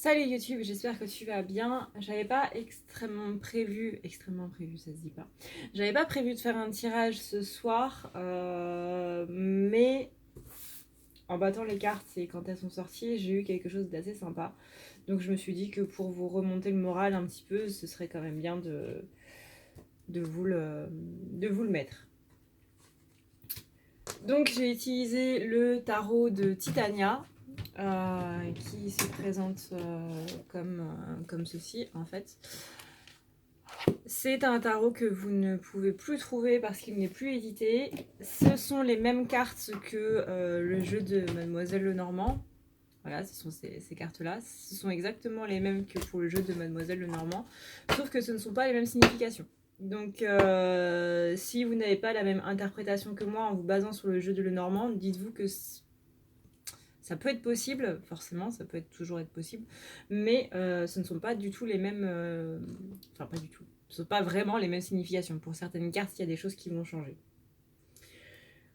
Salut YouTube, j'espère que tu vas bien. J'avais pas extrêmement prévu, ça se dit pas. J'avais pas prévu de faire un tirage ce soir, mais en battant les cartes et quand elles sont sorties, j'ai eu quelque chose d'assez sympa. Donc je me suis dit que pour vous remonter le moral un petit peu, ce serait quand même bien de vous le mettre. Donc j'ai utilisé le tarot de Titania. Qui se présente comme ceci en fait. C'est un tarot que vous ne pouvez plus trouver parce qu'il n'est plus édité. Ce sont les mêmes cartes que le jeu de Mademoiselle Lenormand. Voilà, ce sont ces cartes-là. Ce sont exactement les mêmes que pour le jeu de Mademoiselle Lenormand, sauf que ce ne sont pas les mêmes significations. Donc, si vous n'avez pas la même interprétation que moi en vous basant sur le jeu de Lenormand, dites-vous que ça peut être possible, forcément, ça peut toujours être possible, mais ce ne sont pas du tout les mêmes... Enfin, pas du tout. Ce ne sont pas vraiment les mêmes significations. Pour certaines cartes, il y a des choses qui vont changer.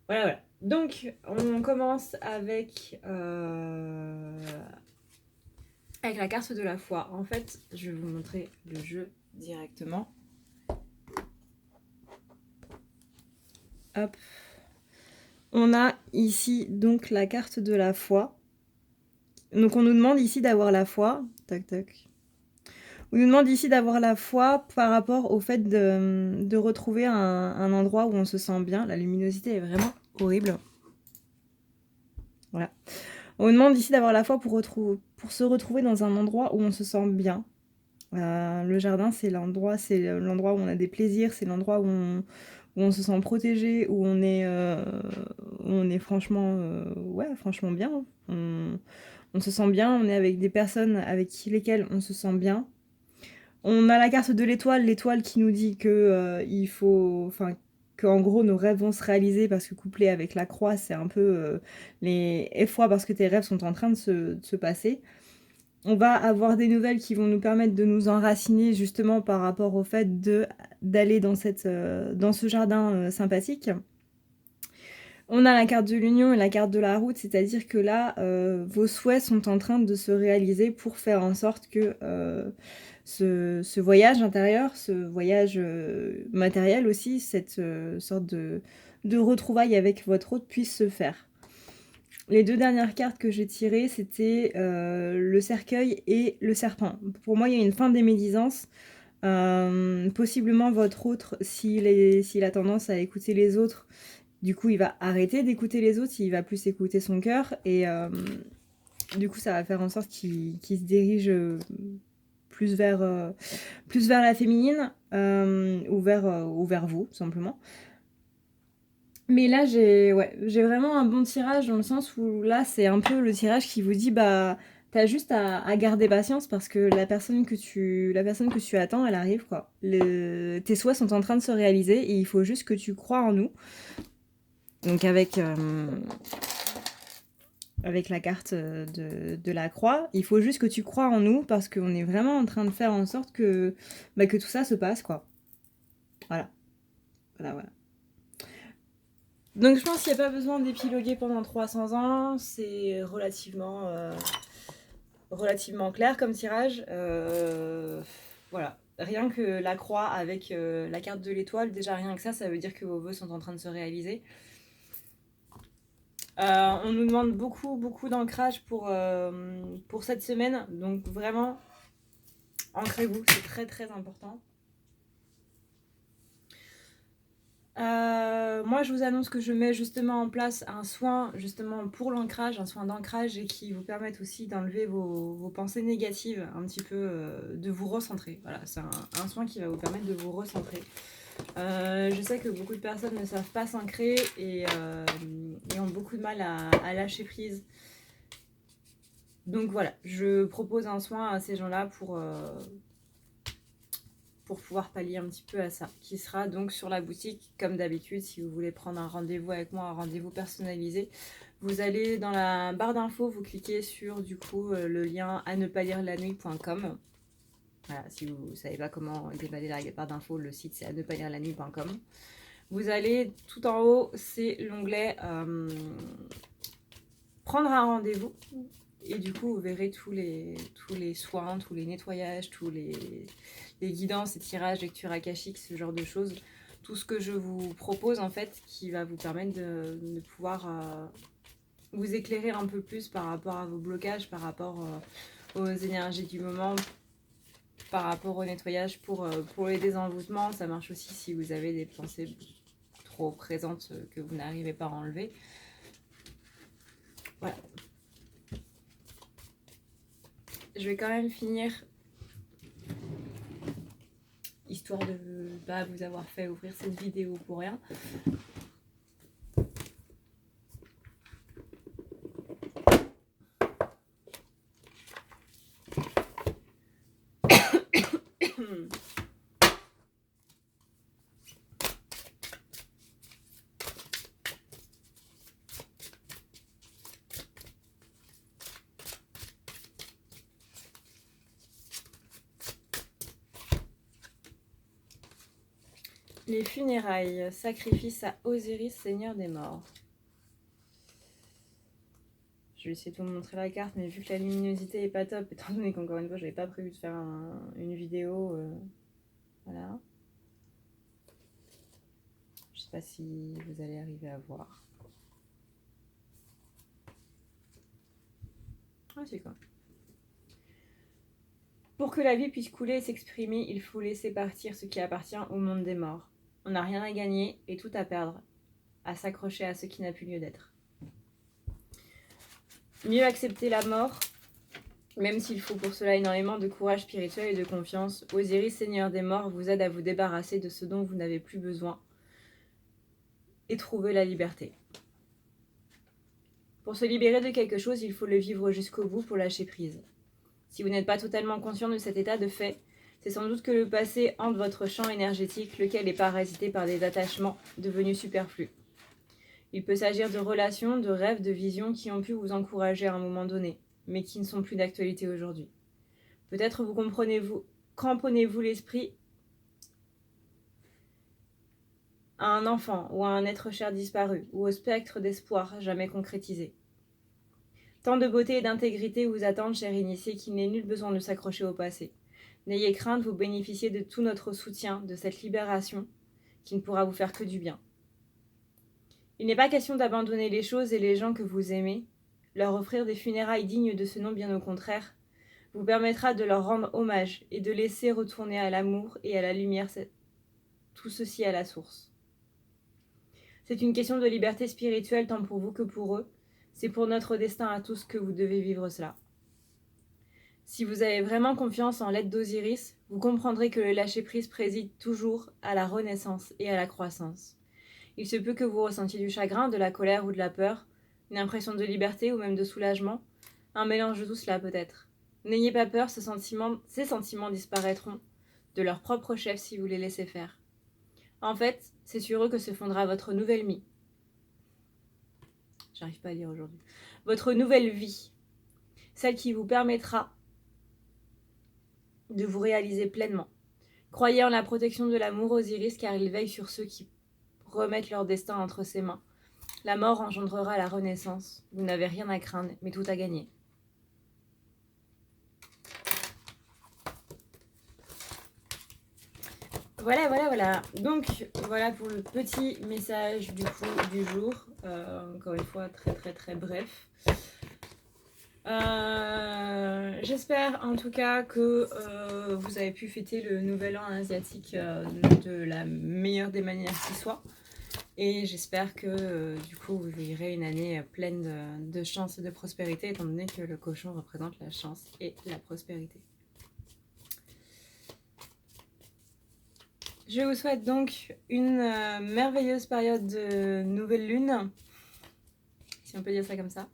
Voilà. Donc, on commence avec la carte de la foi. En fait, je vais vous montrer le jeu directement. Hop. On a ici donc la carte de la foi. Donc on nous demande ici d'avoir la foi. Tac, tac. On nous demande ici d'avoir la foi par rapport au fait de retrouver un endroit où on se sent bien. La luminosité est vraiment horrible. Voilà. On nous demande ici d'avoir la foi pour se retrouver dans un endroit où on se sent bien. Le jardin, c'est l'endroit où on a des plaisirs, c'est l'endroit où on se sent protégé, où on est franchement, franchement bien. On se sent bien, on est avec des personnes avec lesquelles on se sent bien. On a la carte de l'étoile qui nous dit que il faut, enfin, qu'en gros nos rêves vont se réaliser parce que couplé avec la croix, c'est un peu les effrois parce que tes rêves sont en train de se passer. On va avoir des nouvelles qui vont nous permettre de nous enraciner justement par rapport au fait d'aller dans ce jardin sympathique. On a la carte de l'union et la carte de la route, c'est-à-dire que là, vos souhaits sont en train de se réaliser pour faire en sorte que ce voyage intérieur, ce voyage matériel aussi, cette sorte de retrouvailles avec votre hôte puisse se faire. Les deux dernières cartes que j'ai tirées, c'était le cercueil et le serpent. Pour moi, il y a une fin des médisances. Possiblement votre autre, s'il a tendance à écouter les autres, du coup il va arrêter d'écouter les autres, il va plus écouter son cœur et du coup ça va faire en sorte qu'il se dirige plus vers la féminine ou vers vous tout simplement. Mais là j'ai vraiment un bon tirage dans le sens où là c'est un peu le tirage qui vous dit bah t'as juste à garder patience parce que la personne que tu attends elle arrive quoi. Tes souhaits sont en train de se réaliser et il faut juste que tu crois en nous. Donc avec la carte de la croix, il faut juste que tu crois en nous parce qu'on est vraiment en train de faire en sorte que tout ça se passe quoi. Voilà. Donc je pense qu'il n'y a pas besoin d'épiloguer pendant 300 ans, c'est relativement clair comme tirage. Voilà. Rien que la croix avec la carte de l'étoile, déjà rien que ça veut dire que vos vœux sont en train de se réaliser. On nous demande beaucoup d'ancrage pour cette semaine, donc vraiment, ancrez-vous, c'est très important. Moi je vous annonce que je mets justement en place un soin justement pour l'ancrage, un soin d'ancrage et qui vous permette aussi d'enlever vos pensées négatives, un petit peu de vous recentrer. Voilà, c'est un soin qui va vous permettre de vous recentrer. Je sais que beaucoup de personnes ne savent pas s'ancrer et ont beaucoup de mal à lâcher prise. Donc voilà, je propose un soin à ces gens-là pour pouvoir pallier un petit peu à ça, qui sera donc sur la boutique, comme d'habitude. Si vous voulez prendre un rendez-vous avec moi, un rendez-vous personnalisé, vous allez dans la barre d'infos, vous cliquez sur du coup le lien à ne pas lire la nuit.com. Voilà, si vous ne savez pas comment déballer la barre d'infos, le site c'est à ne pas lire la nuit.com. Vous allez tout en haut, c'est l'onglet prendre un rendez-vous. Et du coup, vous verrez tous les soins, tous les nettoyages, tous les guidances et tirages, lecture akashique, ce genre de choses. Tout ce que je vous propose, en fait, qui va vous permettre de pouvoir vous éclairer un peu plus par rapport à vos blocages, par rapport aux énergies du moment, par rapport au nettoyage pour les désenvoûtements. Ça marche aussi si vous avez des pensées trop présentes que vous n'arrivez pas à enlever. Voilà. Je vais quand même finir, histoire de ne pas vous avoir fait ouvrir cette vidéo pour rien. Les funérailles, sacrifice à Osiris, seigneur des morts. Je vais essayer de vous montrer la carte, mais vu que la luminosité est pas top, étant donné qu'encore une fois, j'avais pas prévu de faire une vidéo, voilà. Je sais pas si vous allez arriver à voir. Ah, c'est quoi? Pour que la vie puisse couler et s'exprimer, il faut laisser partir ce qui appartient au monde des morts. On n'a rien à gagner et tout à perdre, à s'accrocher à ce qui n'a plus lieu d'être. Mieux accepter la mort, même s'il faut pour cela énormément de courage spirituel et de confiance. Osiris, seigneur des morts, vous aide à vous débarrasser de ce dont vous n'avez plus besoin et trouver la liberté. Pour se libérer de quelque chose, il faut le vivre jusqu'au bout pour lâcher prise. Si vous n'êtes pas totalement conscient de cet état de fait, c'est sans doute que le passé hante votre champ énergétique, lequel est parasité par des attachements devenus superflus. Il peut s'agir de relations, de rêves, de visions qui ont pu vous encourager à un moment donné, mais qui ne sont plus d'actualité aujourd'hui. Peut-être cramponnez-vous l'esprit à un enfant ou à un être cher disparu, ou au spectre d'espoir jamais concrétisé. Tant de beauté et d'intégrité vous attendent, chers initiés, qu'il n'est nul besoin de s'accrocher au passé. N'ayez crainte, vous bénéficiez de tout notre soutien, de cette libération qui ne pourra vous faire que du bien. Il n'est pas question d'abandonner les choses et les gens que vous aimez. Leur offrir des funérailles dignes de ce nom, bien au contraire, vous permettra de leur rendre hommage et de laisser retourner à l'amour et à la lumière tout ceci à la source. C'est une question de liberté spirituelle tant pour vous que pour eux. C'est pour notre destin à tous que vous devez vivre cela. Si vous avez vraiment confiance en l'aide d'Osiris, vous comprendrez que le lâcher-prise préside toujours à la renaissance et à la croissance. Il se peut que vous ressentiez du chagrin, de la colère ou de la peur, une impression de liberté ou même de soulagement, un mélange de tout cela peut-être. N'ayez pas peur, ces sentiments disparaîtront de leur propre chef si vous les laissez faire. En fait, c'est sur eux que se fondera votre nouvelle vie. J'arrive pas à lire aujourd'hui. Votre nouvelle vie, celle qui vous permettra de vous réaliser pleinement. Croyez en la protection de l'amour, Osiris, car il veille sur ceux qui remettent leur destin entre ses mains. La mort engendrera la renaissance. Vous n'avez rien à craindre, mais tout à gagner. Voilà. Donc, voilà pour le petit message du jour. Encore une fois, très bref. J'espère en tout cas que vous avez pu fêter le nouvel an asiatique de la meilleure des manières qui soit. Et j'espère que du coup vous vivrez une année pleine de chance et de prospérité, étant donné que le cochon représente la chance et la prospérité. Je vous souhaite donc une merveilleuse période de nouvelle lune, si on peut dire ça comme ça.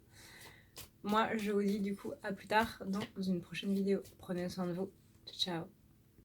Moi, je vous dis du coup à plus tard dans une prochaine vidéo. Prenez soin de vous. Ciao.